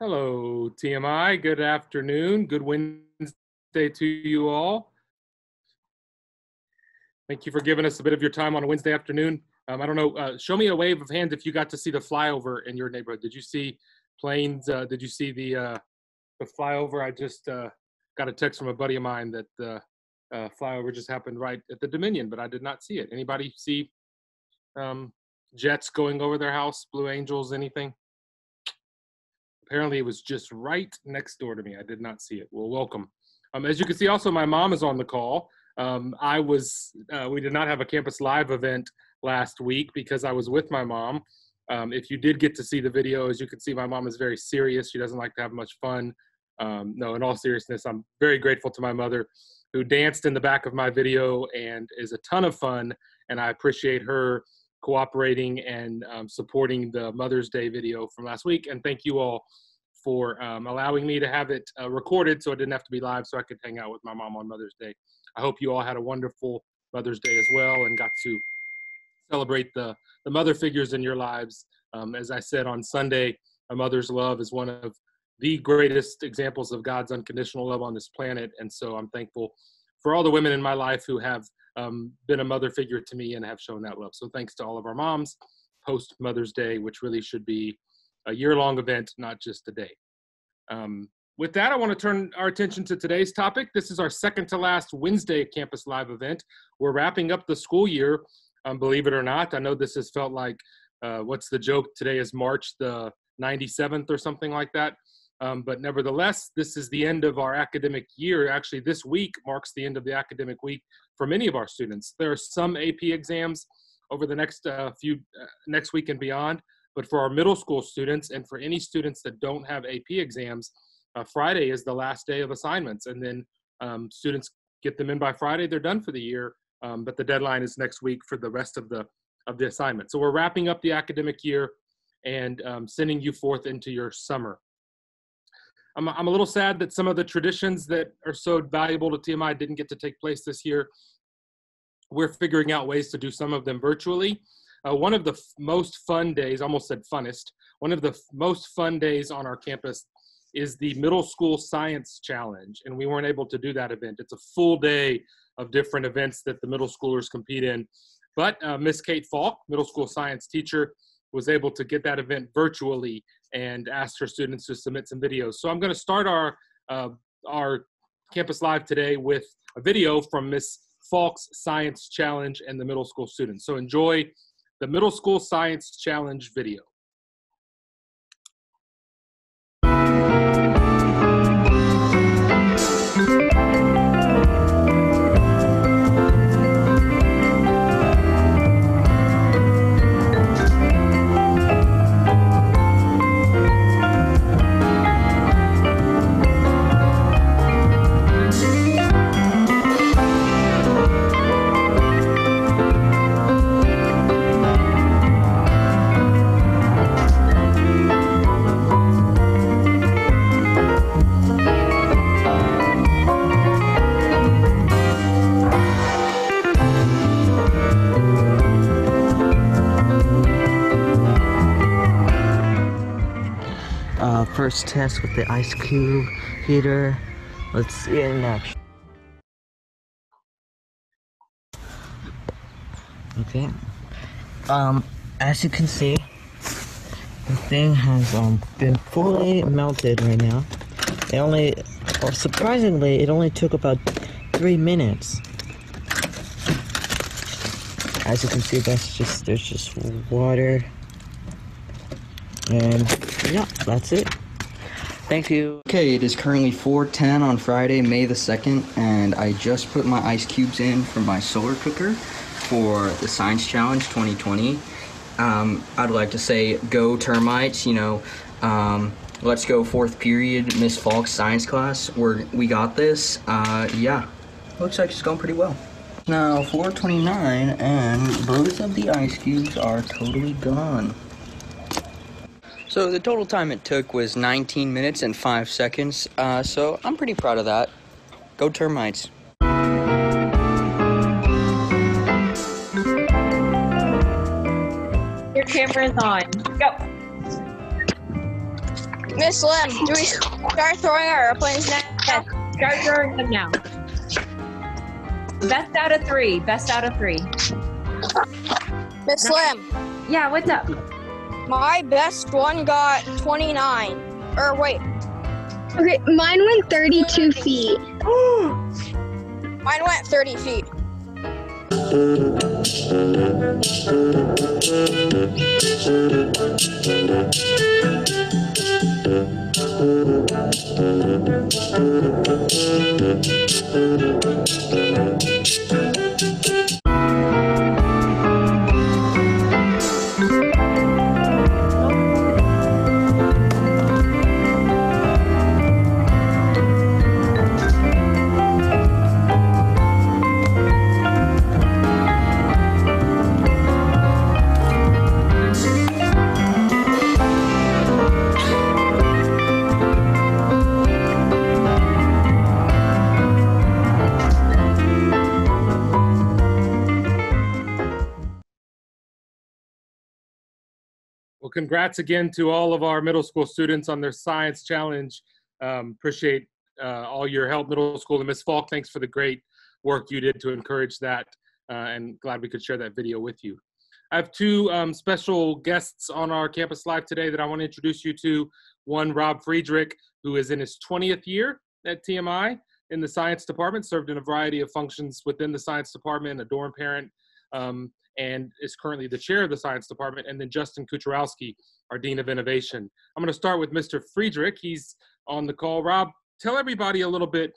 Hello, TMI. Good afternoon. Good Wednesday to you all. Thank you for giving us a bit of your time on a Wednesday afternoon. I don't know, show me a wave of hands if you got to see the flyover in your neighborhood. Did you see planes? Did you see the flyover? I just got a text from a buddy of mine that the flyover just happened right at the Dominion, but I did not see it. Anybody see jets going over their house, Blue Angels, anything? Apparently it was just right next door to me. I did not see it. Well, welcome. As you can see, also my mom is on the call. We did not have a Campus Live event last week because I was with my mom. If you did get to see the video, as you can see, my mom is very serious. She doesn't like to have much fun. No, in all seriousness, I'm very grateful to my mother who danced in the back of my video and is a ton of fun. And I appreciate her cooperating and supporting the Mother's Day video from last week. And thank you all for allowing me to have it recorded so it didn't have to be live so I could hang out with my mom on Mother's Day. I hope you all had a wonderful Mother's Day as well and got to celebrate the mother figures in your lives. As I said on Sunday, a mother's love is one of the greatest examples of God's unconditional love on this planet. And so I'm thankful for all the women in my life who have been a mother figure to me and have shown that love. So thanks to all of our moms post Mother's Day, which really should be a year-long event, not just a day. With that, I want to turn our attention to today's topic. This is our second to last Wednesday Campus Live event. We're wrapping up the school year, believe it or not. I know this has felt like, what's the joke? Today is March the 97th or something like that. But nevertheless, this is the end of our academic year. Actually, this week marks the end of the academic week for many of our students. There are some AP exams over the next next week and beyond. But for our middle school students and for any students that don't have AP exams, Friday is the last day of assignments. And then students get them in by Friday, they're done for the year. But the deadline is next week for the rest of the assignment. So we're wrapping up the academic year and sending you forth into your summer. I'm a little sad that some of the traditions that are so valuable to TMI didn't get to take place this year. We're figuring out ways to do some of them virtually. One of the most fun days, almost said funnest, one of the most fun days on our campus is the Middle School Science Challenge, and we weren't able to do that event. It's a full day of different events that the middle schoolers compete in. But Miss Kate Falk, middle school science teacher, was able to get that event virtually and asked her students to submit some videos. So I'm going to start our Campus Live today with a video from Miss Falk's Science Challenge and the middle school students. So enjoy the Middle School Science Challenge video. First test with the ice cube heater. Let's see it in action. Okay. As you can see, the thing has been fully melted right now. Surprisingly, it only took about 3 minutes. As you can see, there's just water. And yeah, that's it. Thank you. Okay, it is currently 4:10 on Friday, May the 2nd, and I just put my ice cubes in for my solar cooker for the Science Challenge 2020. I'd like to say go termites, let's go 4th period, Miss Falk's science class. We got this. Yeah, looks like it's going pretty well. Now 4:29 and both of the ice cubes are totally gone. So the total time it took was 19 minutes and 5 seconds, so I'm pretty proud of that. Go termites. Your camera is on. Go. Miss Lim, do we start throwing our airplanes now? Yes, start throwing them now. Best out of 3. Best out of 3. Miss Lim, Yeah, what's up? my best one got 29. Or wait, Okay, mine went 32 feet. mine went 30 feet. Well, congrats again to all of our middle school students on their science challenge. Appreciate all your help, middle school. And Ms. Falk, thanks for the great work you did to encourage that, and glad we could share that video with you. I have two special guests on our Campus Live today that I want to introduce you to. One, Rob Friedrich, who is in his 20th year at TMI in the science department, served in a variety of functions within the science department, a dorm parent, and is currently the chair of the science department. And then Justin Kucherowski, our Dean of Innovation. I'm going to start with Mr. Friedrich. He's on the call. Rob, tell everybody a little bit.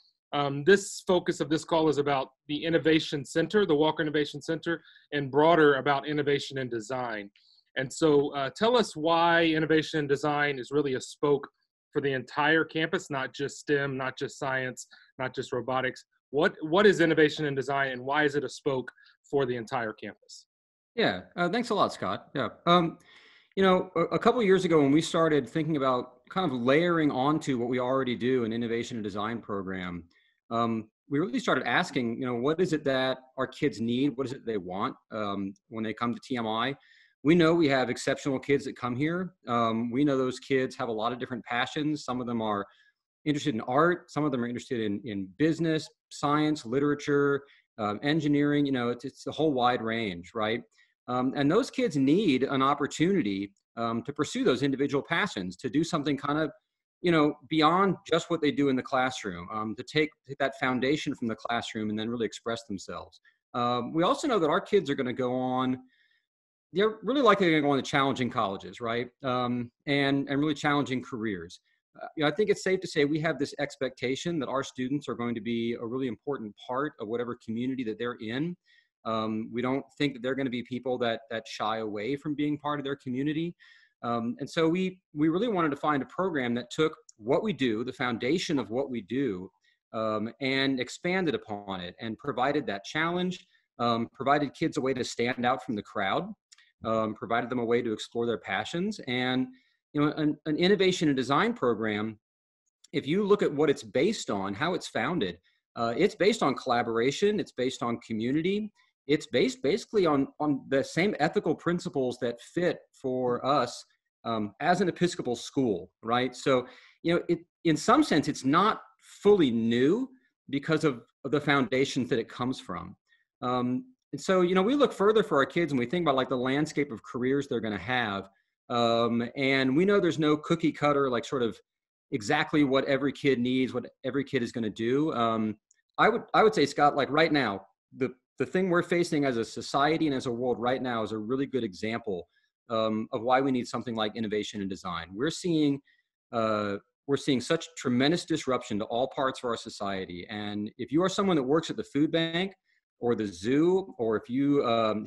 This focus of this call is about the Innovation Center, the Walker Innovation Center, and broader about innovation and design. And so tell us why innovation and design is really a spoke for the entire campus, not just STEM, not just science, not just robotics. What is innovation and design, and why is it a spoke for the entire campus? Yeah, thanks a lot, Scott. Yeah, you know, a couple of years ago when we started thinking about kind of layering onto what we already do in innovation and design program, we really started asking, you know, what is it that our kids need? What is it they want when they come to TMI? We know we have exceptional kids that come here. We know those kids have a lot of different passions. Some of them are interested in art. Some of them are interested in business, science, literature, engineering. You know, it's a whole wide range, right? And those kids need an opportunity to pursue those individual passions, to do something kind of, you know, beyond just what they do in the classroom, to take that foundation from the classroom and then really express themselves. We also know that our kids are going to go on, they're really likely going to go on to challenging colleges, right? And really challenging careers. You know, I think it's safe to say we have this expectation that our students are going to be a really important part of whatever community that they're in. We don't think that they're going to be people that shy away from being part of their community. And so we really wanted to find a program that took what we do, the foundation of what we do, and expanded upon it and provided that challenge, provided kids a way to stand out from the crowd, provided them a way to explore their passions. And you know, an innovation and design program, if you look at what it's based on, how it's founded, it's based on collaboration, it's based on community, it's based basically on the same ethical principles that fit for us as an Episcopal school, right? So, you know, in some sense, it's not fully new because of the foundations that it comes from. And so, you know, we look further for our kids and we think about like the landscape of careers they're going to have. And we know there's no cookie cutter, like sort of exactly what every kid needs, what every kid is going to do. I would say, Scott, like right now, the thing we're facing as a society and as a world right now is a really good example of why we need something like innovation and design. We're seeing such tremendous disruption to all parts of our society. And if you are someone that works at the food bank or the zoo, or if you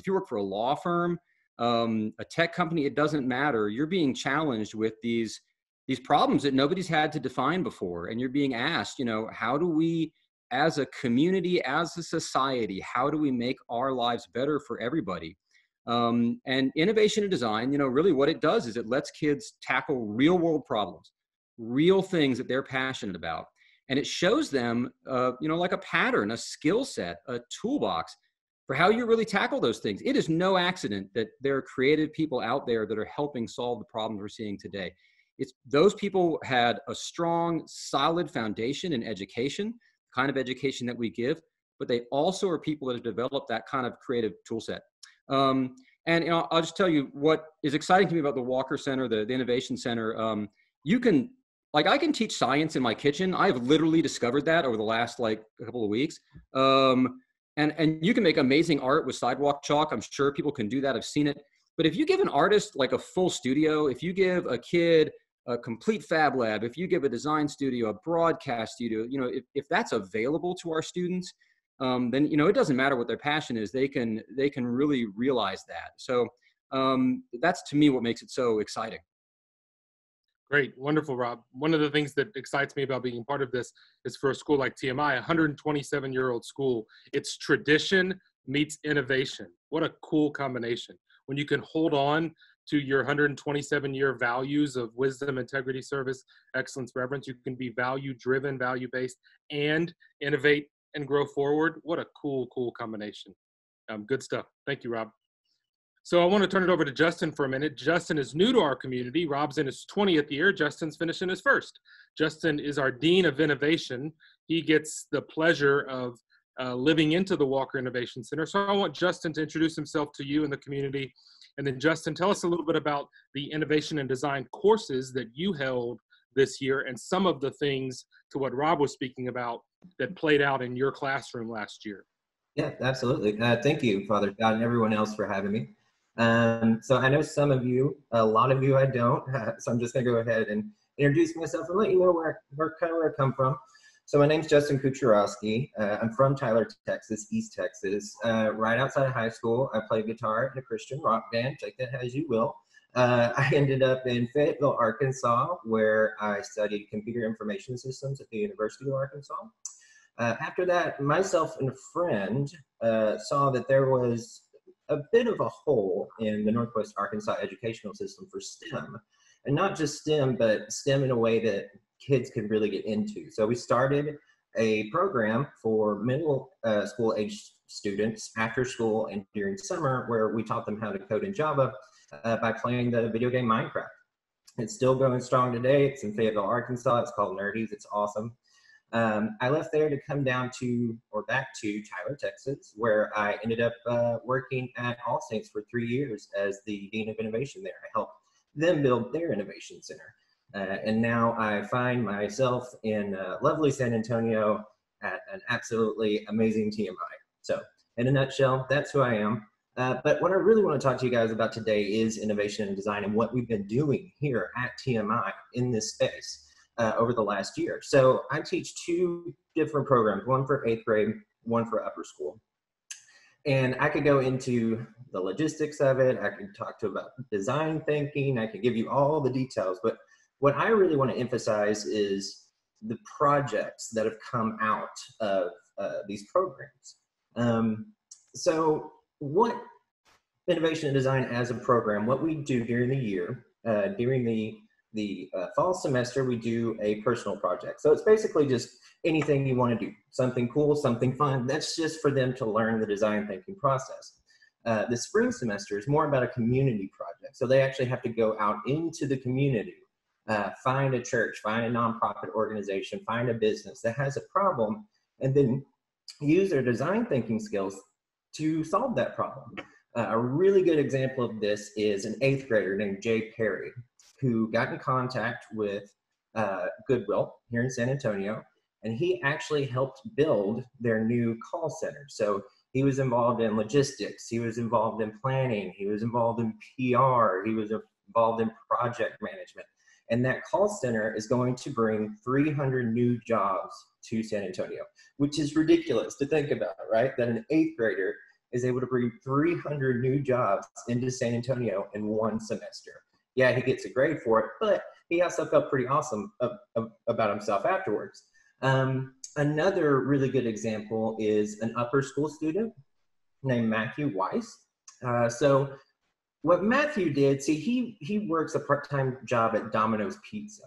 work for a law firm, a tech company, it doesn't matter. You're being challenged with these problems that nobody's had to define before. And you're being asked, you know, how do we, as a community, as a society, how do we make our lives better for everybody? And innovation and design, you know, really what it does is it lets kids tackle real world problems, real things that they're passionate about. And it shows them, you know, like a pattern, a skill set, a toolbox for how you really tackle those things. It is no accident that there are creative people out there that are helping solve the problems we're seeing today. It's those people had a strong, solid foundation in education, kind of education that we give, but they also are people that have developed that kind of creative tool set. And I'll just tell you what is exciting to me about the Walker Center, the Innovation Center. You can, like, I can teach science in my kitchen. I've literally discovered that over the last like a couple of weeks. And you can make amazing art with sidewalk chalk. I'm sure people can do that. I've seen it. But if you give an artist like a full studio, if you give a kid a complete fab lab, if you give a design studio, a broadcast studio, if that's available to our students, then, it doesn't matter what their passion is. They can really realize that. So that's, to me, what makes it so exciting. Great. Wonderful, Rob. One of the things that excites me about being part of this is for a school like TMI, a 127-year-old school, it's tradition meets innovation. What a cool combination. When you can hold on to your 127-year values of wisdom, integrity, service, excellence, reverence, you can be value-driven, value-based, and innovate and grow forward. What a cool combination. Good stuff. Thank you, Rob. So I want to turn it over to Justin for a minute. Justin is new to our community. Rob's in his 20th year. Justin's finishing his first. Justin is our Dean of Innovation. He gets the pleasure of living into the Walker Innovation Center. So I want Justin to introduce himself to you and the community. And then Justin, tell us a little bit about the innovation and design courses that you held this year and some of the things, to what Rob was speaking about, that played out in your classroom last year. Yeah, absolutely. Thank you, Father Scott, and everyone else for having me. So I know some of you, a lot of you I don't, so I'm just gonna go ahead and introduce myself and let you know where I come from. So my name's Justin Kucherowski. I'm from Tyler, Texas, East Texas. Right outside of high school, I played guitar in a Christian rock band, take that as you will. I ended up in Fayetteville, Arkansas, where I studied computer information systems at the University of Arkansas. After that, myself and a friend saw that there was a bit of a hole in the Northwest Arkansas educational system for STEM. And not just STEM, but STEM in a way that kids could really get into. So we started a program for middle school age students after school and during summer, where we taught them how to code in Java by playing the video game Minecraft. It's still going strong today. It's in Fayetteville, Arkansas. It's called Nerdies. It's awesome. I left there to come down to, or back to Tyler, Texas, where I ended up working at All Saints for 3 years as the Dean of Innovation there. I helped them build their innovation center. And now I find myself in lovely San Antonio at an absolutely amazing TMI. So in a nutshell, that's who I am. But what I really want to talk to you guys about today is innovation and design and what we've been doing here at TMI in this space over the last year. So I teach 2 different programs, one for 8th grade, one for upper school. And I could go into the logistics of it. I could talk to about design thinking. I could give you all the details. But what I really want to emphasize is the projects that have come out of these programs. So what innovation and design as a program, what we do during the year, during the fall semester, we do a personal project. So it's basically just anything you want to do, something cool, something fun. That's just for them to learn the design thinking process. The spring semester is more about a community project. So they actually have to go out into the community, find a church, find a nonprofit organization, find a business that has a problem, and then use their design thinking skills to solve that problem. A really good example of this is an 8th grader named Jay Perry, who got in contact with Goodwill here in San Antonio, and he actually helped build their new call center. So he was involved in logistics, he was involved in planning, he was involved in PR, he was involved in project management. And that call center is going to bring 300 new jobs to San Antonio, which is ridiculous to think about, right? That an 8th grader is able to bring 300 new jobs into San Antonio in one semester. Yeah, he gets a grade for it, but he also felt pretty awesome about himself afterwards. Another really good example is an upper school student named Matthew Weiss. So what Matthew did, see, he works a part-time job at Domino's Pizza.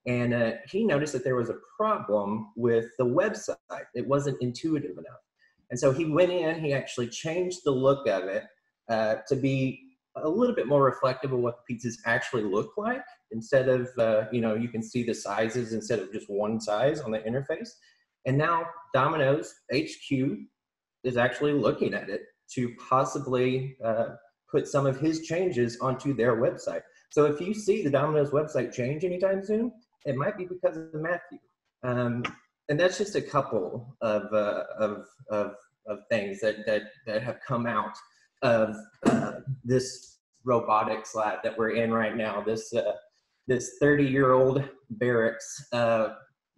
And he noticed that there was a problem with the website. It wasn't intuitive enough. And so he went in, he actually changed the look of it to be a little bit more reflective of what the pizzas actually look like, instead of, you know, you can see the sizes instead of just one size on the interface. And now Domino's HQ is actually looking at it to possibly put some of his changes onto their website. So if you see the Domino's website change anytime soon, it might be because of Matthew. And that's just a couple of things that have come out of this robotics lab that we're in right now. This 30-year-old barracks,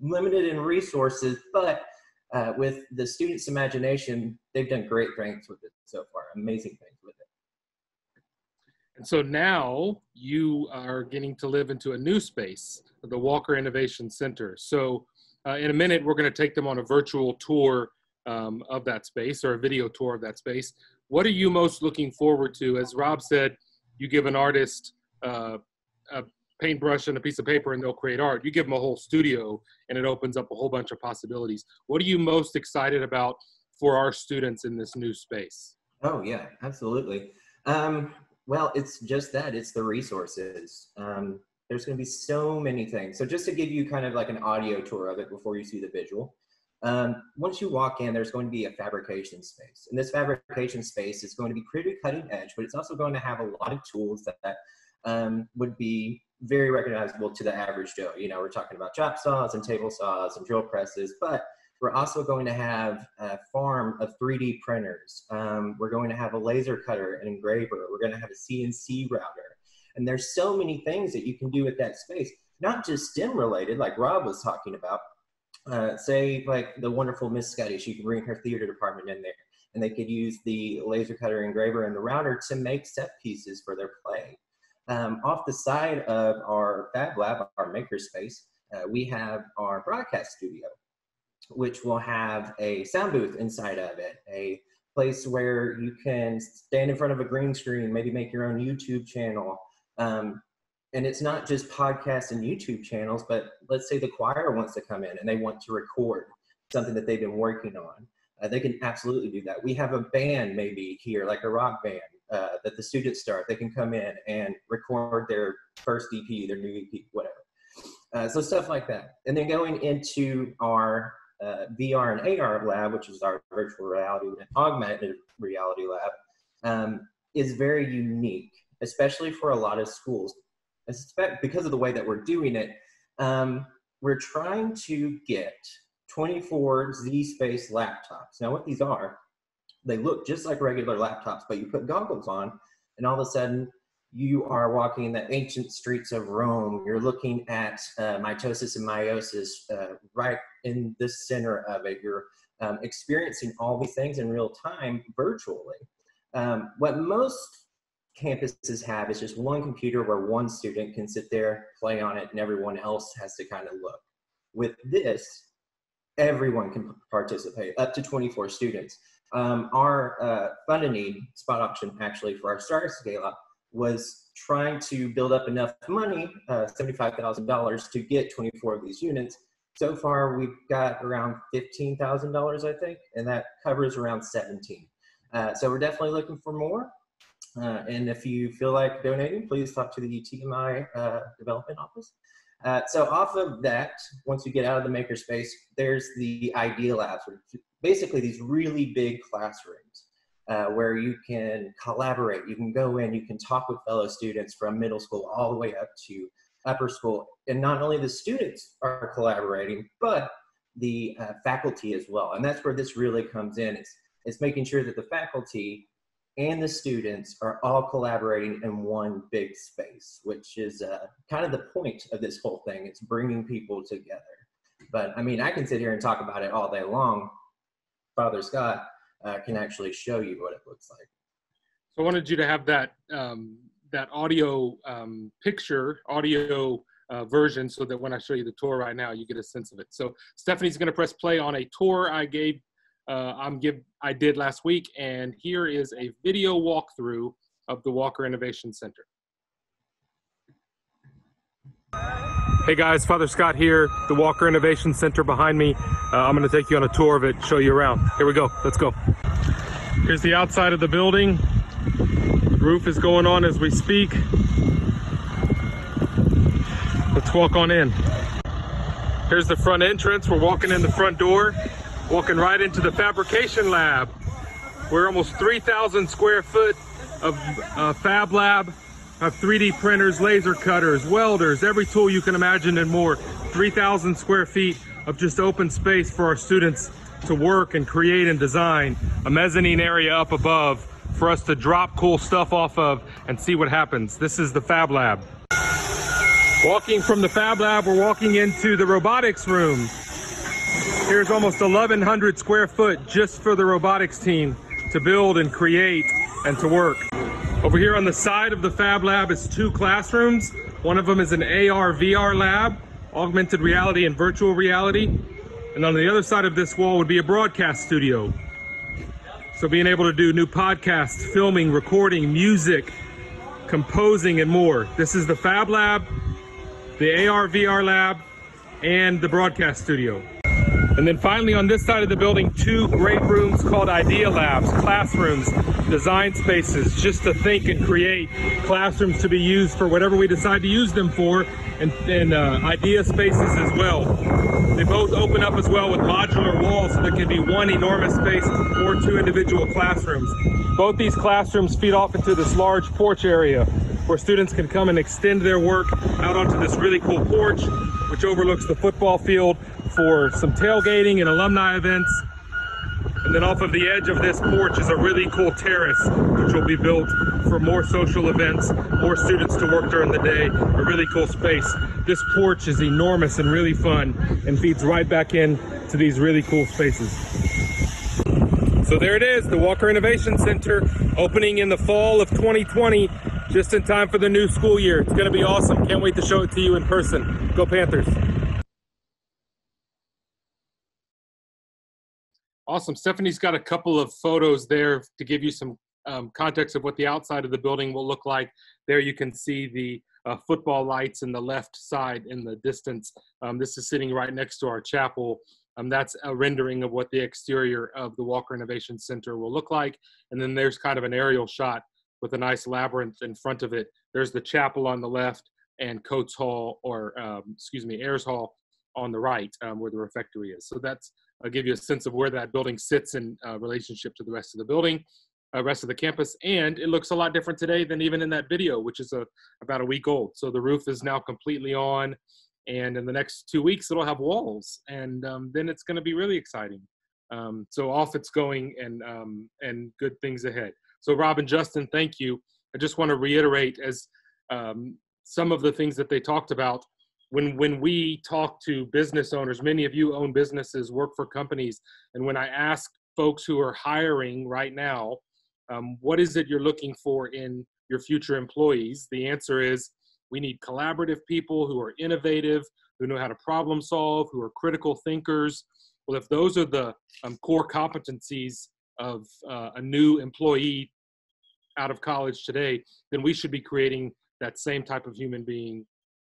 limited in resources, but with the students' imagination, they've done great things with it so far, amazing things with it. And so now you are getting to live into a new space, the Walker Innovation Center. So in a minute, we're going to take them on a virtual tour of that space, or a video tour of that space. What are you most looking forward to? As Rob said, you give an artist a paintbrush and a piece of paper and they'll create art. You give them a whole studio and it opens up a whole bunch of possibilities. What are you most excited about for our students in this new space? Oh yeah, absolutely. Well, it's just that, it's the resources. There's going to be so many things. So just to give you kind of like an audio tour of it before you see the visual. Once you walk in, there's going to be a fabrication space. And this fabrication space is going to be pretty cutting edge, but it's also going to have a lot of tools that would be very recognizable to the average Joe. You know, we're talking about chop saws and table saws and drill presses, but we're also going to have a farm of 3D printers. We're going to have a laser cutter, an engraver. We're going to have a CNC router. And there's so many things that you can do with that space, not just STEM related, like Rob was talking about. Say like the wonderful Miss Scotty, she could bring her theater department in there and they could use the laser cutter, engraver, and the router to make set pieces for their play. Off the side of our Fab Lab, our makerspace, we have our broadcast studio, which will have a sound booth inside of it, a place where you can stand in front of a green screen, maybe make your own YouTube channel. And it's not just podcasts and YouTube channels, but let's say the choir wants to come in and they want to record something that they've been working on. They can absolutely do that. We have a band maybe here, like a rock band, that the students start. They can come in and record their first EP, their new EP, whatever. So stuff like that. And then going into our VR and AR lab, which is our virtual reality and augmented reality lab, is very unique, especially for a lot of schools. I suspect because of the way that we're doing it, we're trying to get 24 Z-Space laptops. Now what these are, they look just like regular laptops, but you put goggles on and all of a sudden you are walking the ancient streets of Rome. You're looking at mitosis and meiosis right in the center of it. You're experiencing all these things in real time virtually. What most campuses have is just one computer where one student can sit there, play on it, and everyone else has to kind of look. With this, everyone can participate, up to 24 students. Our Fund a Need spot auction, actually, for our starter scale up was trying to build up enough money, $75,000, to get 24 of these units. So far, we've got around $15,000, I think, and that covers around 17. So we're definitely looking for more. And if you feel like donating, please talk to the UTMI development office. So off of that, once you get out of the makerspace, there's the Idea Labs, which are basically these really big classrooms where you can collaborate. You can go in, you can talk with fellow students from middle school all the way up to upper school. And not only the students are collaborating, but the faculty as well. And that's where this really comes in. It's making sure that the faculty and the students are all collaborating in one big space, which is kind of the point of this whole thing. It's bringing people together. But I mean, I can sit here and talk about it all day long. Father Scott can actually show you what it looks like. So I wanted you to have that, that audio audio version, so that when I show you the tour right now, you get a sense of it. So Stephanie's gonna press play on a tour I did last week, and here is a video walkthrough of the Walker Innovation Center. Hey guys, Father Scott here, the Walker Innovation Center behind me. I'm going to take you on a tour of it, show you around. Here we go, let's go. Here's the outside of the building. Roof is going on as we speak. Let's walk on in. Here's the front entrance. We're walking in the front door, walking right into the fabrication lab. We're almost 3,000 square foot of fab lab, have 3D printers, laser cutters, welders, every tool you can imagine and more. 3,000 square feet of just open space for our students to work and create and design. A mezzanine area up above for us to drop cool stuff off of and see what happens. This is the fab lab. Walking from the fab lab, we're walking into the robotics room. Here's almost 1,100 square foot just for the robotics team to build and create and to work. Over here on the side of the fab lab is 2 classrooms. One of them is an AR VR lab, augmented reality and virtual reality. And on the other side of this wall would be a broadcast studio. So being able to do new podcasts, filming, recording, music, composing, and more. This is the fab lab, the AR VR lab, and the broadcast studio. And then finally on this side of the building, 2 great rooms called Idea Labs, classrooms, design spaces, just to think and create, classrooms to be used for whatever we decide to use them for, and idea spaces as well. They both open up as well with modular walls, so there can be one enormous space or 2 individual classrooms. Both these classrooms feed off into this large porch area where students can come and extend their work out onto this really cool porch, which overlooks the football field for some tailgating and alumni events. And then off of the edge of this porch is a really cool terrace, which will be built for more social events, more students to work during the day, a really cool space. This porch is enormous and really fun and feeds right back in to these really cool spaces. So there it is, the Walker Innovation Center, opening in the fall of 2020, just in time for the new school year. It's gonna be awesome. Can't wait to show it to you in person. Go Panthers. Awesome. Stephanie's got a couple of photos there to give you some context of what the outside of the building will look like. There you can see the football lights in the left side in the distance. This is sitting right next to our chapel. That's a rendering of what the exterior of the Walker Innovation Center will look like. And then there's kind of an aerial shot with a nice labyrinth in front of it. There's the chapel on the left and Coates Hall, or Ayers Hall on the right, where the refectory is. So that's, I'll give you a sense of where that building sits in relationship to the rest of the building, rest of the campus. And it looks a lot different today than even in that video, which is about a week old. So the roof is now completely on, and in the next 2 weeks, it'll have walls, and then it's gonna be really exciting. So off it's going, and good things ahead. So Rob and Justin, thank you. I just wanna reiterate as some of the things that they talked about. When we talk to business owners, many of you own businesses, work for companies, and when I ask folks who are hiring right now, what is it you're looking for in your future employees? The answer is, we need collaborative people who are innovative, who know how to problem solve, who are critical thinkers. Well, if those are the core competencies of a new employee out of college today, then we should be creating that same type of human being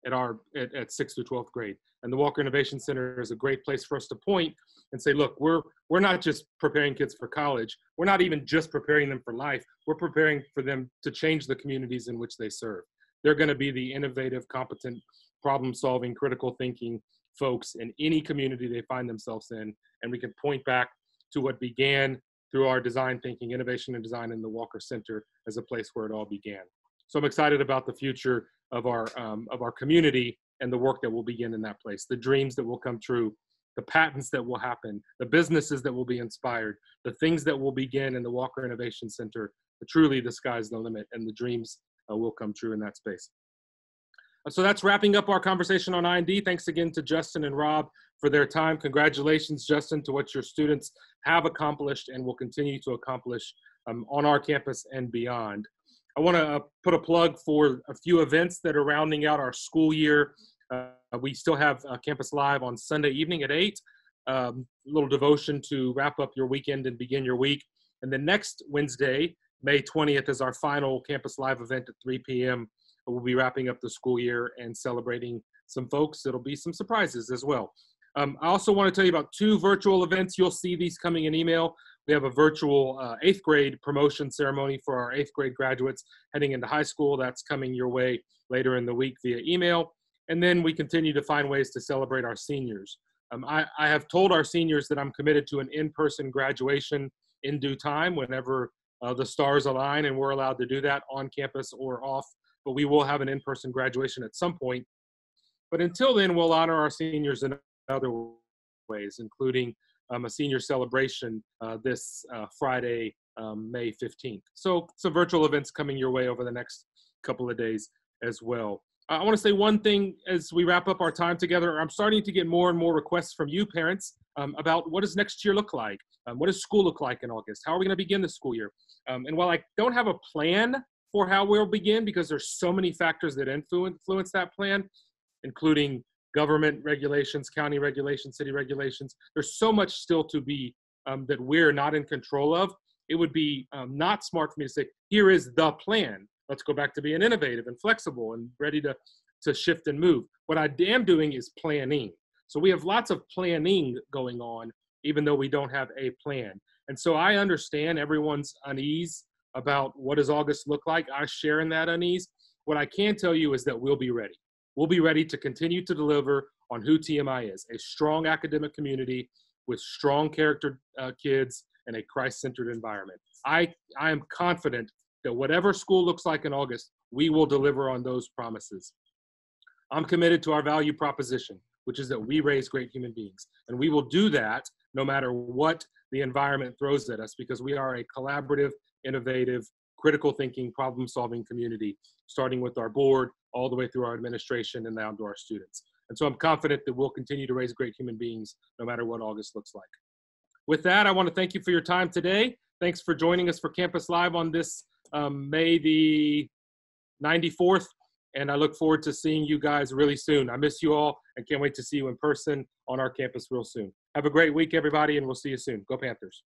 at 6th through 12th grade. And the Walker Innovation Center is a great place for us to point and say, look, we're not just preparing kids for college. We're not even just preparing them for life. We're preparing for them to change the communities in which they serve. They're going to be the innovative, competent, problem-solving, critical thinking folks in any community they find themselves in. And we can point back to what began through our design thinking, innovation and design in the Walker Center as a place where it all began. So I'm excited about the future of our community and the work that will begin in that place, the dreams that will come true, the patents that will happen, the businesses that will be inspired, the things that will begin in the Walker Innovation Center. Truly, the sky's the limit, and the dreams will come true in that space. So that's wrapping up our conversation on I&D. Thanks again to Justin and Rob for their time. Congratulations, Justin, to what your students have accomplished and will continue to accomplish on our campus and beyond. I want to put a plug for a few events that are rounding out our school year. We still have Campus Live on Sunday evening at 8, a little devotion to wrap up your weekend and begin your week. And then next Wednesday, May 20th, is our final Campus Live event at 3 p.m. We'll be wrapping up the school year and celebrating some folks. It'll be some surprises as well. I also want to tell you about 2 virtual events. You'll see these coming in email. We have a virtual 8th grade promotion ceremony for our 8th grade graduates heading into high school. That's coming your way later in the week via email. And then we continue to find ways to celebrate our seniors. I have told our seniors that I'm committed to an in-person graduation in due time whenever the stars align and we're allowed to do that on campus or off. But we will have an in-person graduation at some point. But until then, we'll honor our seniors in other ways, including a senior celebration this Friday, May 15th. So some virtual events coming your way over the next couple of days as well. I want to say one thing as we wrap up our time together. I'm starting to get more and more requests from you parents about what does next year look like? What does school look like in August? How are we going to begin the school year? And while I don't have a plan for how we'll begin, because there's so many factors that influence that plan, including government regulations, county regulations, city regulations, there's so much still to be that we're not in control of. It would be not smart for me to say, here is the plan. Let's go back to being innovative and flexible and ready to shift and move. What I am doing is planning. So we have lots of planning going on, even though we don't have a plan. And so I understand everyone's unease about what does August look like. I share in that unease. What I can tell you is that we'll be ready. We'll be ready to continue to deliver on who TMI is, a strong academic community with strong character kids and a Christ-centered environment. I am confident that whatever school looks like in August, we will deliver on those promises. I'm committed to our value proposition, which is that we raise great human beings. And we will do that no matter what the environment throws at us, because we are a collaborative, innovative, critical thinking, problem-solving community, starting with our board, all the way through our administration and down to our students. And so I'm confident that we'll continue to raise great human beings no matter what August looks like. With that, I want to thank you for your time today. Thanks for joining us for Campus Live on this May the 94th. And I look forward to seeing you guys really soon. I miss you all and can't wait to see you in person on our campus real soon. Have a great week, everybody, and we'll see you soon. Go Panthers.